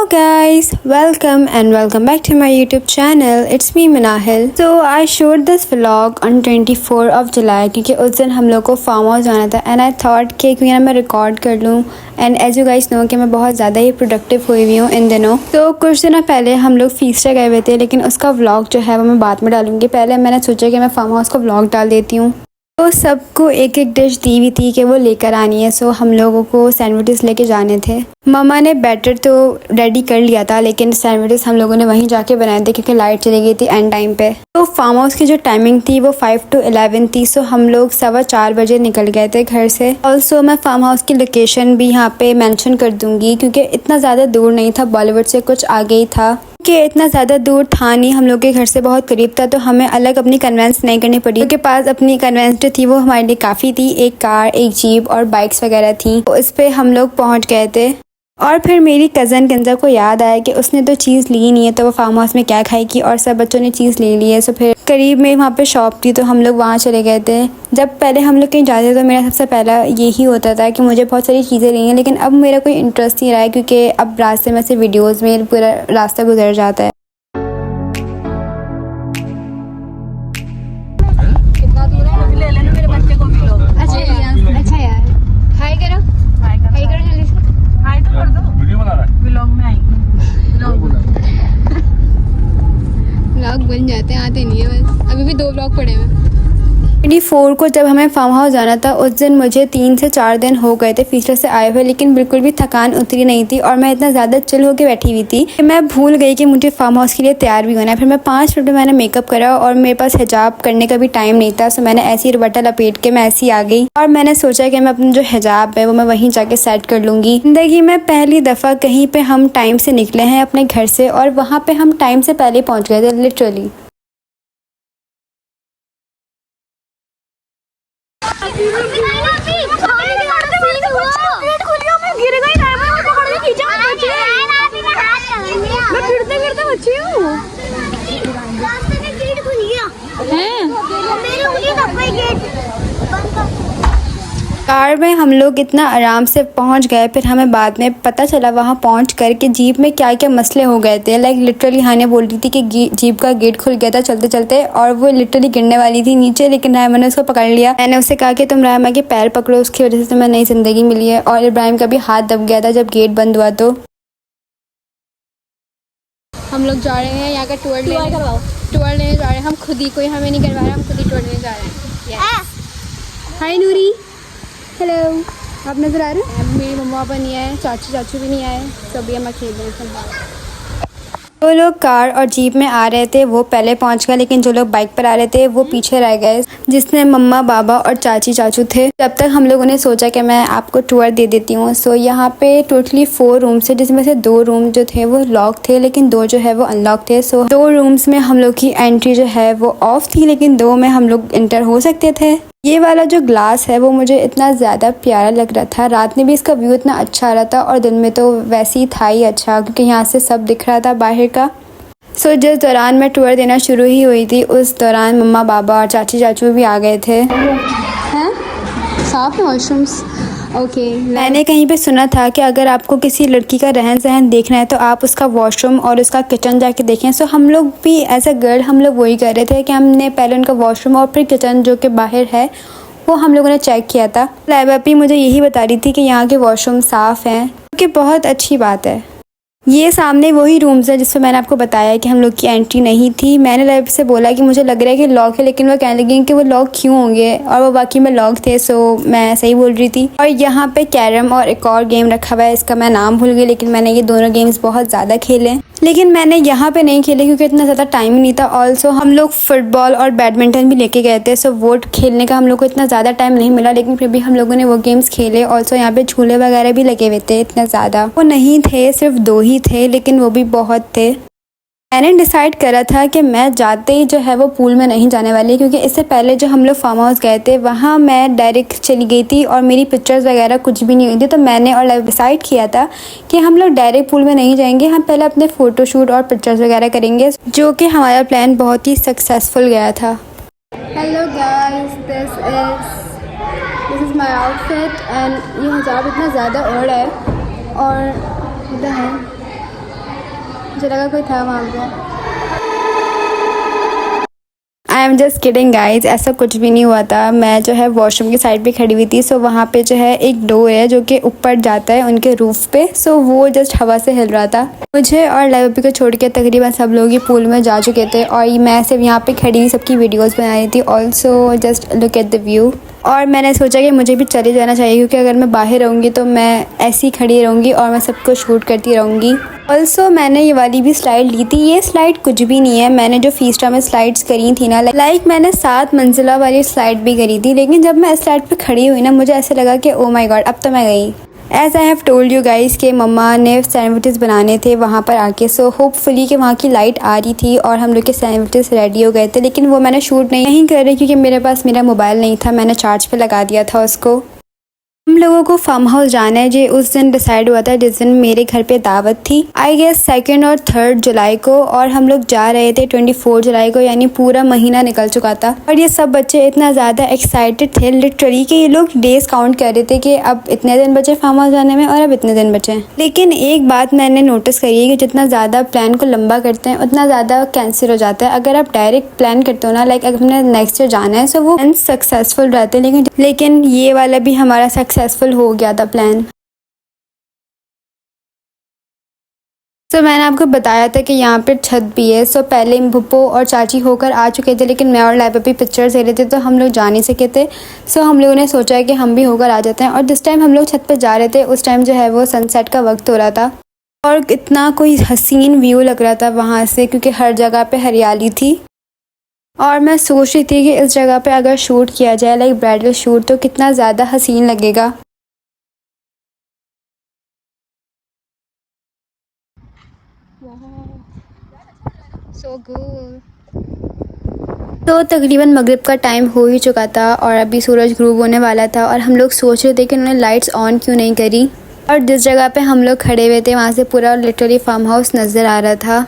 guys, welcome and welcome back to my YouTube channel. It's me Manahil. So I showed this vlog on 24 of July क्योंकि उस दिन हम लोग को farm house जाना था and I thought कि क्यों ना मैं रिकॉर्ड कर लूँ and as you guys know कि मैं बहुत ज़्यादा ही प्रोडक्टिव हुई हुई हूँ इन दिनों। तो कुछ दिनों पहले हम लोग फीस्टा गए हुए थे लेकिन उसका व्लॉग जो है वो मैं बाद में डालूँगी। पहले मैंने सोचा कि मैं फार्म हाउस का व्लॉग डाल देती हूँ। तो सबको एक एक डिश दी हुई थी कि वो लेकर आनी है। सो हम लोगों को सैंडविचेस लेके जाने थे। मम्मा ने बैटर तो रेडी कर लिया था लेकिन सैंडविचेस हम लोगों ने वहीं जाके बनाए थे क्योंकि लाइट चली गई थी एंड टाइम पे। तो फार्म हाउस की जो टाइमिंग थी वो 5 to 11 थी। सो हम लोग 4:15 बजे निकल गए थे घर से। ऑल्सो मैं फार्म हाउस की लोकेशन भी यहाँ पे मेंशन कर दूंगी क्योंकि इतना ज़्यादा दूर नहीं था, बॉलीवुड से कुछ आगे ही था कि इतना ज़्यादा दूर था नहीं, हम लोग के घर से बहुत करीब था। तो हमें अलग अपनी कन्वेंस नहीं करनी पड़ी। उनके पास अपनी कन्वेंस जो थी वो हमारे लिए काफ़ी थी। एक कार, एक जीप और बाइक्स वगैरह थी। तो इस पर हम लोग पहुँच गए थे। और फिर मेरी कज़न कंजा को याद आया कि उसने तो चीज़ ली नहीं है तो वो फार्म हाउस में क्या खाएगी, और सब बच्चों ने चीज़ ले ली है। सो फिर करीब में वहाँ पे शॉप थी तो हम लोग वहाँ चले गए थे। जब पहले हम लोग कहीं जाते तो मेरा सबसे पहला यही होता था कि मुझे बहुत सारी चीज़ें लेनी है, लेकिन अब मेरा कोई इंटरेस्ट नहीं रहा है क्योंकि अब रास्ते में से वीडियोज़ में पूरा रास्ता गुजर जाता है। अच्छा यार, हाय करो जल्दी से। हाय तो कर दो। वीडियो बना रहा है। व्लॉग में आएंगे। व्लॉग बन जाते हैं, आते नहीं है बस। अभी भी 2 व्लॉग पड़े हैं। 24 को जब हमें फार्म हाउस जाना था उस दिन मुझे 3 से 4 दिन हो गए थे फीस्टा से आए हुए, लेकिन बिल्कुल भी थकान उतरी नहीं थी और मैं इतना ज़्यादा चिल होकर बैठी हुई थी कि मैं भूल गई कि मुझे फार्म हाउस के लिए तैयार भी होना है। फिर मैं 5 मिनट में मैंने मेकअप करा और मेरे पास हिजाब करने का भी टाइम नहीं था। सो मैंने ऐसी दुपट्टा लपेट के मैं ऐसी आ गई और मैंने सोचा कि मैं अपना जो हिजाब है वो मैं वहीं जाके सेट कर लूँगी। ज़िंदगी में पहली दफ़ा कहीं पर हम टाइम से निकले हैं अपने घर से और वहाँ पर हम टाइम से पहले पहुँच गए थे लिटरली। कार में हम लोग इतना आराम से पहुंच गए, फिर हमें बाद में पता चला वहां पहुंच कर के जीप में क्या क्या मसले हो गए थे। लाइक लिटरली हाने बोल रही थी कि जीप का गेट खुल गया था चलते चलते और वो लिटरली गिरने वाली थी नीचे, लेकिन रायमा ने उसको पकड़ लिया। मैंने उससे कहा कि तुम रायमा के पैर पकड़ो, उसकी वजह से तुम्हें नई ज़िंदगी मिली है। और इब्राहिम का भी हाथ दब गया था जब गेट बंद हुआ। तो हम लोग जा रहे हैं यहाँ का टूर लेने जा रहे हैं। हम खुद ही, कोई हमें नहीं करवा रहा, हम खुद ही टूर लेने जा रहे हैं। हाय नूरी, हेलो। आप नज़र आ रहे हैं? मेरी मम्मा पापा नहीं आए, चाचू भी नहीं आए, सभी हम अकेले हैं। जो लोग कार और जीप में आ रहे थे वो पहले पहुंच गए, लेकिन जो लोग बाइक पर आ रहे थे वो पीछे रह गए, जिसमें मम्मा बाबा और चाचू थे। तब तक हम लोगों ने सोचा कि मैं आपको टूर दे देती हूँ। सो यहाँ पे टोटली 4 रूम्स थे, जिसमें से 2 रूम जो थे वो लॉक थे लेकिन 2 जो है वो अनलॉक थे। सो 2 रूम्स में हम लोग की एंट्री जो है वो ऑफ थी लेकिन 2 में हम लोग इंटर हो सकते थे। ये वाला जो ग्लास है वो मुझे इतना ज़्यादा प्यारा लग रहा था। रात में भी इसका व्यू इतना अच्छा आ रहा था और दिन में तो वैसे ही था ही अच्छा क्योंकि यहाँ से सब दिख रहा था बाहर का। सो जिस दौरान मैं टूर देना शुरू ही हुई थी उस दौरान मम्मा बाबा और चाचू भी आ गए थे। हैं? साफ है वॉशरूम्स? ओके। मैंने कहीं पे सुना था कि अगर आपको किसी लड़की का रहन सहन देखना है तो आप उसका वॉशरूम और उसका किचन जाके देखें। सो हम लोग भी एज अ गर्ल हम लोग वही कर रहे थे कि हमने पहले उनका वॉशरूम और फिर किचन जो कि बाहर है वो हम लोगों ने चेक किया था। लाइबा भी मुझे यही बता रही थी कि यहाँ के वॉशरूम साफ़ हैं, क्योंकि बहुत अच्छी बात है। ये सामने वही रूम्स है जिसमें मैंने आपको बताया कि हम लोग की एंट्री नहीं थी। मैंने लाइब से बोला कि मुझे लग रहा है कि लॉक है, लेकिन वो कहने लगी कि वो लॉक क्यों होंगे, और वो बाकी में लॉक थे। सो मैं सही बोल रही थी। और यहाँ पे कैरम और एक और गेम रखा हुआ है, इसका मैं नाम भूल गई, लेकिन मैंने ये दोनों गेम्स बहुत ज़्यादा खेले। लेकिन मैंने यहाँ पे नहीं खेले क्योंकि इतना ज़्यादा टाइम ही नहीं था। ऑल्सो हम लोग फुटबॉल और बैडमिंटन भी लेके गए थे। सो वो खेलने का हम लोग को इतना ज़्यादा टाइम नहीं मिला, लेकिन फिर भी हम लोगों ने वो गेम्स खेले। ऑल्सो यहाँ पे झूले वगैरह भी लगे हुए थे। इतना ज़्यादा वो नहीं थे, सिर्फ 2 ही थे, लेकिन वो भी बहुत थे। मैंने डिसाइड करा था कि मैं जाते ही जो है वो पूल में नहीं जाने वाली, क्योंकि इससे पहले जो हम लोग फार्म हाउस गए थे वहाँ मैं डायरेक्ट चली गई थी और मेरी पिक्चर्स वगैरह कुछ भी नहीं हुई थी। तो मैंने और लाइव डिसाइड किया था कि हम लोग डायरेक्ट पूल में नहीं जाएंगे, हम पहले अपने फ़ोटोशूट और पिक्चर्स वगैरह करेंगे, जो कि हमारा प्लान बहुत ही सक्सेसफुल गया था। Hello guys, this is my outfit and ये हिजाब इतना ज़्यादा ओढ़ है और इधर है मुझे लगा कोई था वहाँ पे। I am just kidding guys, ऐसा कुछ भी नहीं हुआ था। मैं जो है वॉशरूम की साइड पे खड़ी हुई थी। सो वहाँ पे जो है एक डोर है जो कि ऊपर जाता है उनके रूफ पे। सो वो जस्ट हवा से हिल रहा था। मुझे और लाइव को छोड़ के तकरीबन सब लोग ही पूल में जा चुके थे और मैं सिर्फ यहाँ पे खड़ी हुई सबकी वीडियोस बना रही थी। Also just look at the view. और मैंने सोचा कि मुझे भी चले जाना चाहिए क्योंकि अगर मैं बाहर रहूँगी तो मैं ऐसी खड़ी रहूँगी और मैं सबको शूट करती रहूँगी। ऑल्सो मैंने ये वाली भी स्लाइड ली थी। ये स्लाइड कुछ भी नहीं है, मैंने जो फीस्टा में स्लाइड्स करी थी ना, लाइक मैंने 7 मंजिला वाली स्लाइड भी करी थी। लेकिन जब मैं इस स्लाइड पे खड़ी हुई ना, मुझे ऐसे लगा कि ओ माय गॉड, अब तो मैं गई। As I have told you guys के मम्मा ने सैंडविचेस बनाने थे वहाँ पर आके। सो होपफुली कि वहाँ की लाइट आ रही थी और हम लोग के सैंडविचेस रेडी हो गए थे। लेकिन वो मैंने शूट नहीं कर रही क्योंकि मेरे पास मेरा मोबाइल नहीं था, मैंने चार्ज पे लगा दिया था उसको। हम लोगों को फार्म हाउस जाना है जो उस दिन डिसाइड हुआ था जिस दिन मेरे घर पे दावत थी। आई गेस 2 और 3 जुलाई को। और हम लोग जा रहे थे 24 जुलाई को, यानी पूरा महीना निकल चुका था। और ये सब बच्चे इतना ज़्यादा एक्साइटेड थे लिटरली कि ये लोग डेज काउंट कर रहे थे कि अब इतने दिन बचे फार्म हाउस जाने में और अब इतने दिन बचे। लेकिन एक बात मैंने नोटिस करी है कि जितना ज़्यादा प्लान को लंबा करते हैं उतना ज़्यादा कैंसिल हो जाता है। अगर आप डायरेक्ट प्लान करते हो ना, लाइक अगर हमने नेक्स्ट ईयर जाना है, सो वो सक्सेसफुल रहते हैं। लेकिन ये वाला भी हमारा सक्सेसफुल हो गया था प्लान। सो मैंने आपको बताया था कि यहाँ पे छत भी है। सो पहले भुप्पो और चाची होकर आ चुके थे, लेकिन मैं और लाइव भी पिक्चर्स ले रहे थे तो हम लोग जा नहीं सके थे। सो हम लोगों ने सोचा कि हम भी होकर आ जाते हैं। और जिस टाइम हम लोग छत पे जा रहे थे उस टाइम जो है वो सनसेट का वक्त हो रहा था और इतना कोई हसीन व्यू लग रहा था वहाँ से क्योंकि हर जगह पे हरियाली थी। और मैं सोच रही थी कि इस जगह पे अगर शूट किया जाए लाइक ब्राइडल शूट तो कितना ज़्यादा हसीन लगेगा। So good. तो तकरीबन मगरिब का टाइम हो ही चुका था और अभी सूरज ग्रूब होने वाला था और हम लोग सोच रहे थे कि उन्होंने लाइट्स ऑन क्यों नहीं करी। और जिस जगह पे हम लोग खड़े हुए थे वहाँ से पूरा लिटरली फार्म हाउस नज़र आ रहा था।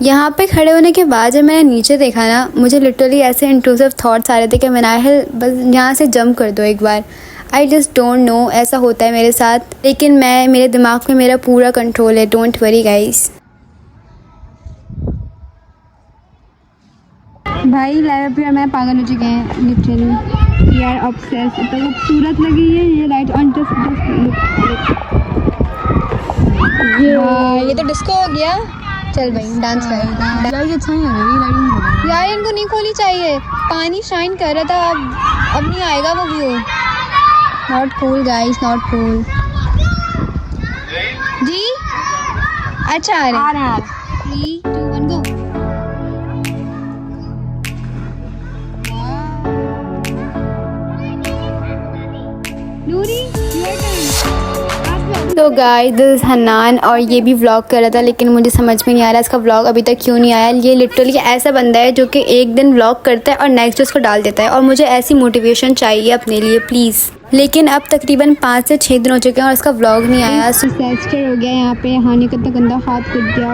यहाँ पे खड़े होने के बाद जब मैंने नीचे देखा ना, मुझे लिटरली ऐसे इंट्रूसिव थॉट्स आ रहे थे कि मनाहिल बस यहाँ से जंप कर दो एक बार। आई जस्ट डोंट नो ऐसा होता है मेरे साथ, लेकिन मेरे दिमाग में मेरा पूरा कंट्रोल है। Don't worry guys. भाई लाइव भी और मैं पागल हो चुके हैं लिटरली। We are obsessed. तो खूबसूरत लगी है ये लाइट ऑन। जस्ट ये तो डिस्को हो गया। चल भाई डांस कर। लाइट अच्छा नहीं है, लाइटिंग यार इनको नहीं खोलनी चाहिए, पानी शाइन कर रहा था। अब नहीं आएगा वो view. Not cool guys, not cool जी। अच्छा आ रहे हैं। 3 2 1 गो। तो गाइस दिस इज हन्नान और ये भी व्लॉग कर रहा था, लेकिन मुझे समझ में नहीं आ रहा इसका व्लॉग अभी तक क्यों नहीं आया। ये लिटरली ऐसा बंदा है जो कि एक दिन व्लॉग करता है और नेक्स्ट डे उसको डाल देता है और मुझे ऐसी मोटिवेशन चाहिए अपने लिए प्लीज़। लेकिन अब तकरीबन 5 से 6 दिन हो चुके हैं और इसका व्लॉग नहीं आया। डिजास्टर हो गया यहाँ पे। हानि का तो गंदा हाथ कट गया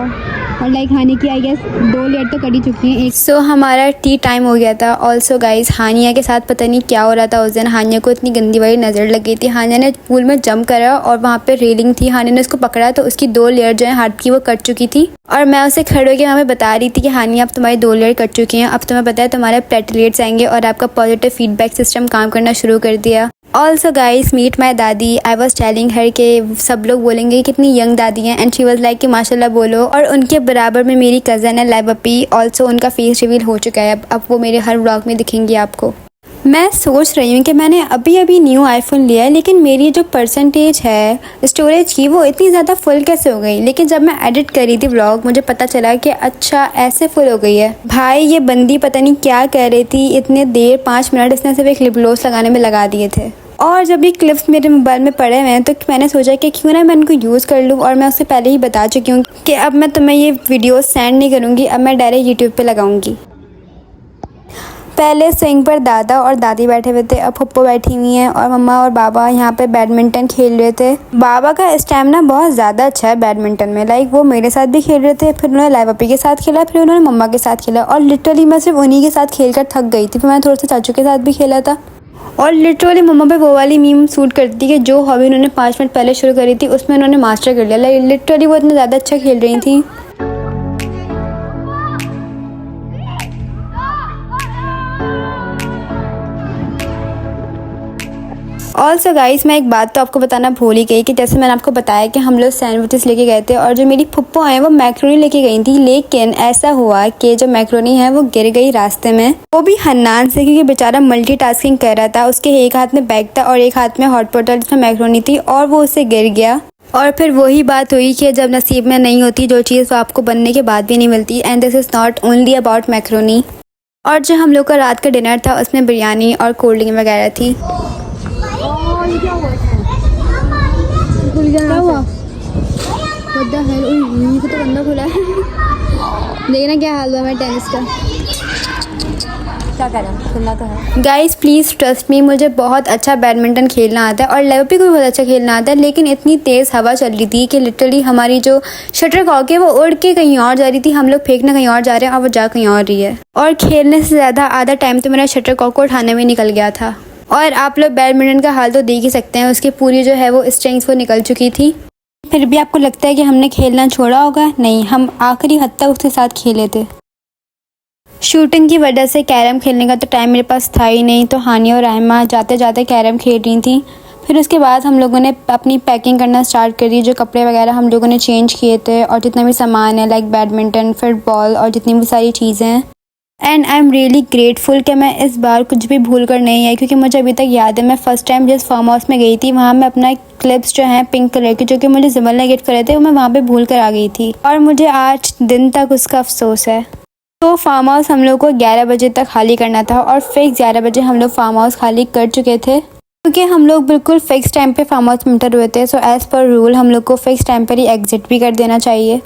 और लाइक हानि की आई गेस 2 लेयर तो कटी चुकी हैं। सो हमारा टी टाइम हो गया था। ऑल्सो गाइज हानिया के साथ पता नहीं क्या हो रहा था उस दिन। हानिया को इतनी गंदी वाली नज़र लग गई थी। हानिया ने पूल में जंप करा और वहाँ पे रेलिंग थी, हानिया ने उसको पकड़ा तो उसकी 2 लेयर जो है हाथ की वो कट चुकी थी। और मैं उसे खड़े होकर वहाँ पे बता रही थी कि हानिया अब तुम्हारी 2 लेयर कट चुकी हैं, अब तुम्हें पता है तुम्हारे प्लेटलेट्स आएंगे और आपका पॉजिटिव फीडबैक सिस्टम काम करना शुरू कर दिया। ऑल्सो गाइज मीट माई दादी। आई वॉज टेलिंग हर के सब लोग बोलेंगे कितनी यंग दादी हैं एंड शी वॉज लाइक कि माशाल्लाह बोलो। और उनके बराबर में मेरी कज़न है लाइव अपी। ऑल्सो उनका फेस रिवील हो चुका है, अब वो मेरे हर व्लॉग में दिखेंगी आपको। मैं सोच रही हूँ कि मैंने अभी न्यू आईफोन लिया है, लेकिन मेरी जो परसेंटेज है स्टोरेज की वो इतनी ज़्यादा फुल कैसे हो गई। लेकिन जब मैं एडिट करी थी व्लॉग मुझे पता चला कि अच्छा ऐसे फुल हो गई है। भाई ये बंदी पता नहीं क्या कह रही थी, इतने देर 5 मिनट इसने सिर्फ एक लिप ग्लोस लगाने में लगा दिए थे। और जब ये क्लिप्स मेरे मोबाइल में पड़े हुए हैं तो मैंने सोचा कि क्यों ना मैं इनको यूज़ कर लूँ। और मैं उससे पहले ही बता चुकी हूँ कि अब मैं तुम्हें ये वीडियो सेंड नहीं करूँगी, अब मैं डायरेक्ट यूट्यूब पे लगाऊँगी। पहले स्विंग पर दादा और दादी बैठे हुए थे, अब पप्पो बैठी हुई हैं और मम्मा और बाबा यहाँ पे बैडमिंटन खेल रहे थे। बाबा का स्टैमिना बहुत ज़्यादा अच्छा है बैडमिंटन में, लाइक वो मेरे साथ भी खेल रहे थे, फिर उन्होंने लाइव अपी के साथ खेला, फिर उन्होंने मम्मा के साथ खेला और लिटरली मैं सिर्फ उन्हीं के साथ खेल कर थक गई थी। फिर मैंने थोड़ा सा चाचू के साथ भी खेला था और लिटरली मम्मा पे वो वाली मीम सूट करती थी कि जो हॉबी उन्होंने 5 मिनट पहले शुरू करी थी उसमें उन्होंने मास्टर कर लिया। लाइक लिटरली वो इतना ज़्यादा अच्छा खेल रही थी। ऑल्सो गाइस मैं एक बात तो आपको बताना भूल ही गई कि जैसे मैंने आपको बताया कि हम लोग सैंडविचेस लेके गए थे और जो मेरी फुप्पो हैं वो मैक्रोनी लेके गई थी, लेकिन ऐसा हुआ कि जो मैक्रोनी है वो गिर गई रास्ते में, वो भी हन्नान से, क्योंकि बेचारा मल्टीटास्किंग कर रहा था। उसके एक हाथ में बैग था और एक हाथ में हॉट पॉट जिसमें मैक्रोनी थी और वो उससे गिर गया। और फिर वही बात हुई कि जब नसीब में नहीं होती जो चीज़ वो आपको बनने के बाद भी नहीं मिलती। And this is not only about macaroni. और जो हम लोग का रात का डिनर था उसमें बिरयानी और कोल्ड ड्रिंक वगैरह थी। क्या हुआ? What the hell? ये तो बंदा खुला है। देखना क्या हाल हुआ मेरे टेनिस का। क्या करें, खुला तो है। गाइस प्लीज़ ट्रस्ट मी, मुझे बहुत अच्छा बैडमिंटन खेलना आता है और लेवल पे भी बहुत अच्छा खेलना आता है, लेकिन इतनी तेज़ हवा चल रही थी कि लिटरली हमारी जो शटलकॉक है वो उड़ के कहीं और जा रही थी। हम लोग फेंकने कहीं और जा रहे हैं और वो जा कहीं और रही है। और खेलने से ज़्यादा आधा टाइम तो मेरा शटलकॉक को उठाने में निकल गया था। और आप लोग बैडमिंटन का हाल तो देख ही सकते हैं, उसकी पूरी जो है वो स्ट्रेंथ वो निकल चुकी थी। फिर भी आपको लगता है कि हमने खेलना छोड़ा होगा? नहीं, हम आखिरी हद तक उसके साथ खेले थे। शूटिंग की वजह से कैरम खेलने का तो टाइम मेरे पास था ही नहीं, तो हानिया और रहमा जाते जाते कैरम खेल रही थी। फिर उसके बाद हम लोगों ने अपनी पैकिंग करना स्टार्ट कर दी, जो कपड़े वगैरह हम लोगों ने चेंज किए थे और जितना भी सामान है लाइक बैडमिंटन, फुटबॉल और जितनी भी सारी चीज़ें हैं। And I am really grateful कि मैं इस बार कुछ भी भूल कर नहीं आई, क्योंकि मुझे अभी तक याद है मैं फ़र्स्ट टाइम जिस फार्म हाउस में गई थी वहाँ मैं अपना क्लिप्स जो हैं पिंक कलर के, जो कि मुझे जिमल ने गिफ्ट करे थे, वो मैं वहाँ पे भूल कर आ गई थी और मुझे आज दिन तक उसका अफसोस है। तो फार्म हाउस हम लोग को 11 बजे तक खाली करना था और फिक्स 11 बजे हम लोग फार्म हाउस खाली कर चुके थे, क्योंकि हम लोग बिल्कुल फिक्स टाइम पे फार्म हाउस में एंटर हुए थे। सो एज़ पर रूल हम लोग को फिक्स टाइम पर ही एग्जिट भी कर देना चाहिए।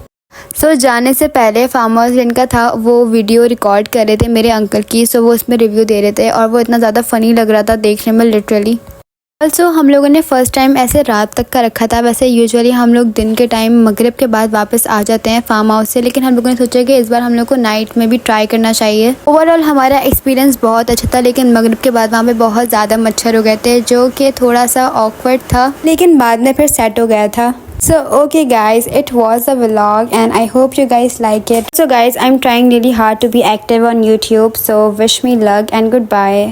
सो जाने से पहले फार्म हाउस जिनका था वो वीडियो रिकॉर्ड कर रहे थे मेरे अंकल की, सो वो उसमें रिव्यू दे रहे थे और वो इतना ज़्यादा फ़नी लग रहा था देखने में लिटरली। ऑल्सो हम लोगों ने फ़र्स्ट टाइम ऐसे रात तक का रखा था। वैसे यूजुअली हम लोग दिन के टाइम मगरिब के बाद वापस आ जाते हैं फार्म हाउस से, लेकिन हम लोगों ने सोचा कि इस बार हम लोग को नाइट में भी ट्राई करना चाहिए। ओवरऑल हमारा एक्सपीरियंस बहुत अच्छा था, लेकिन मगरिब के बाद वहाँ पे बहुत ज़्यादा मच्छर हो गए थे, जो कि थोड़ा सा ऑकवर्ड था, लेकिन बाद में फिर सेट हो गया था। So okay guys, it was a vlog and I hope you guys like it. So guys, I'm trying really hard to be active on YouTube, so wish me luck and goodbye.